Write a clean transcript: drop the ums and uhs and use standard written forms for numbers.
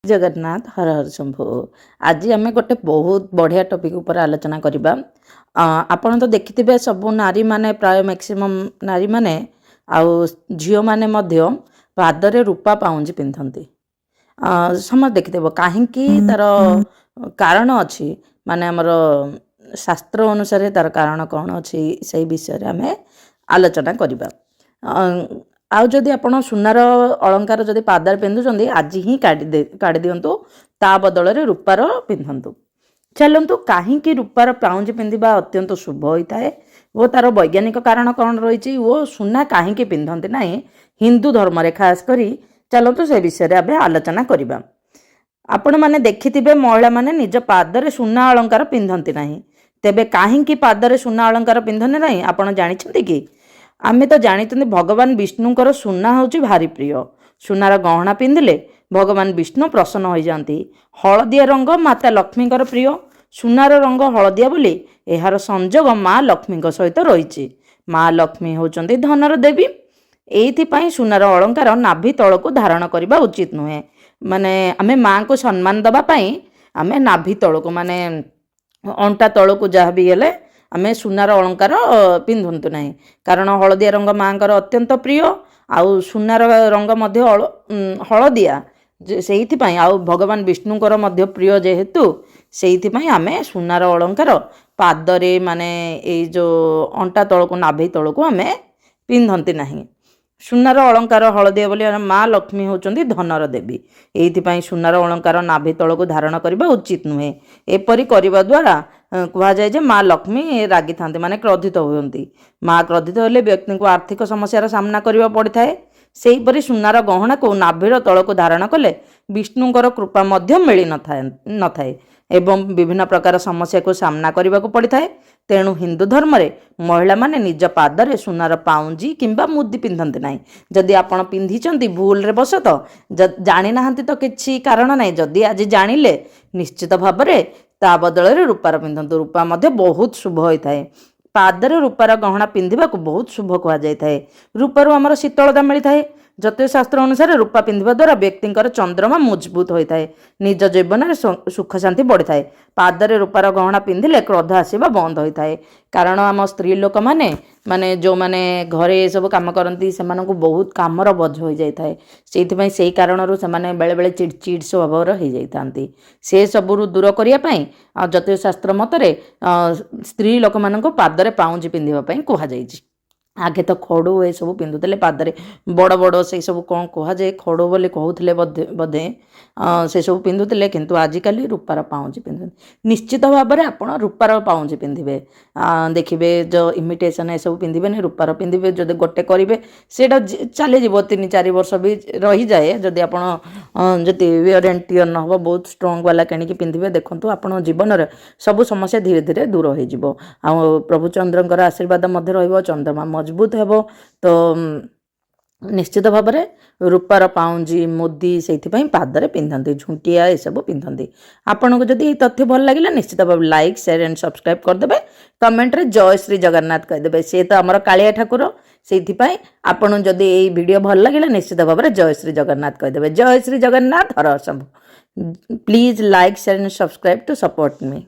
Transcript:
जगन्नाथ हर हर शंभु। आज आम गोटे बहुत बढ़िया टॉपिक ऊपर आलोचना करवा। आपण तो देखिथिबे सब नारी माने प्राय मैक्सिमम नारी माने आउ झियो माने मध्य पादरे रूपा पाउंजी पिंधंती। समझ देखिथिबो कहीं तार कारण अच्छी माने हमर शास्त्र अनुसार तार कारण कौन अच्छी से विषय आम आलोचना करवा। आउ जदि आपण सुनार अलंकार जदि पादर पिंधुचंदी आज ही काढ़ी दिंतु ता बदल रे रूपार पिंधतु। चलतु कहीं रूपार पाउंज पिंधा अत्यंत शुभ होता है वो तार वैज्ञानिक कारण कौन रही वो सुना कहीं पिंधती ना हिंदू धर्म रे खास करी। चलतु से विषय आम आलोचना करवा। आपण मैंने देखिथिबे महिला माने निज पादरे सुना अलंकार पिंधती ना तेबे कहीं पादरे सुना अलंकार पिंधने ना आपण जानिछंती कि आमे तो जानी भगवान विष्णुंकर सुना हूँ भारी प्रिय। सुनार गहना पिंधिले भगवान विष्णु प्रसन्न हो जाती। हलदिया रंग माता लक्ष्मीकर प्रिय। सुनार रंग हलदिया बोली यार संजोग माँ लक्ष्मी सहित रही। माँ लक्ष्मी होचंती धनर देवी। एइथिपाई सुनार अलंकार नाभि तल को धारण करने उचित नुहे। माने आमे माँ को सम्मान दवापाई आमे नाभि तल को माने अंटा तल को जहाँ भी हेले आमे सुनार अलंकार पिंधतु ना कारण हलदिया रंग माँकर अत्यंत प्रिय। आउ सुनार रंग मध्य हलदिया से आउ भगवान विष्णुकर मध्य प्रिय जेहेतु से आमे सुनार अलंकार पादरे माने ए जो अंटा तल को नाभि तल को आमे पिंधती नहीं। सुनार अलंकार हलदिया बोली माँ लक्ष्मी होचंती धनर देवी। एइथिपाई सुनार अलंकार नाभि तल को धारण करने उचित नुहे। एपरी करने द्वारा कह जाए जे माँ लक्ष्मी रागी था माने क्रोधित होती। माँ क्रोधित होले व्यक्ति को आर्थिक समस्यार सामना करने पड़ता है। सेहीपरि सुनार गहना को नाभिर तल को धारण कले विष्णुंकर कृपा मध्य मिली न थाए एवं विभिन्न प्रकार समस्या को सामना करने को पड़ता है। तेणु हिंदू धर्म रे महिला माने निज पादरे सुनार पाउंजी किंबा मुदी पिंधती ना। जदि आपण पिंधिचंती भूल रे बसत जानी नाहंती तो किछि कारण ना। जदि आज जानिले निश्चित भाव में ता बदल रे रूपार पिंधतु। रूपा मध्य बहुत शुभ होता है। पादरे रूपार गहना पिंधिबा को बहुत शुभ कहा जाए। रूपारू आमर शीतलता मिलता है। ज्योतिष शास्त्र अनुसार रूपा पिंधिबा द्वारा व्यक्तिंकर चंद्रमा मजबूत होता है। निज जीवन में सुख शांति बढ़ी है। पादरे रूपार गहना पिंधिले क्रोध आसवा बंद होता है। कारण आम स्त्री लोक माने माने जो माने घरे सब काम करती से बहुत कामर बोझ हो जाए। से कारण से बेले बेले चिड़चिड़ स्वभाव हो जाती। से सबू दूर करने ज्योतिष शास्त्र मतरे स्त्री लोक मान पादरे पाउंजी पिंधापी कहुई। आगे तो खड़ू ये सब पिंधुले पादरे बड़ बड़ से सब कौन कह जाए खड़ू बोली कहते बोधे से सब पिंधुले किंतु आजिकल रूपार पाउंजी पिंध निश्चित भाव में आप रूपार पाउंजी पिंधे। देखिए जो इमिटेसन ये सब पिंधे रूपार पिंधे जो गोटे करेंगे से चली 3-4 वर्ष भी रही जाए। जदि आप वियर एंड टियर न हो बहुत स्ट्रंग वाला किणी पिंधे देखो आप जीवन में सब समस्या धीरे धीरे दूर हो। प्रभु चंद्रकर आशीर्वाद मध्य रही चंद्रमा मजबूत हेबो तो निश्चित भाव में रूपार पाउंजी मुदी से पादरे पिंधती झुंटिया ये सब पिंधती। आपको जदि तथ्य भल लगे निश्चित भाव लाइक शेयर एंड सब्सक्राइब करदे। कमेंट रे जय श्री जगन्नाथ कहीदेवे। सी तो आमर कालिया ठाकुर से आपड़ जदि ये वीडियो भल लगे निश्चित भाव में जय श्री जगन्नाथ कहीदेवे। जय Shri Jagannath Har Har Shambhu. Please like share and subscribe to support me.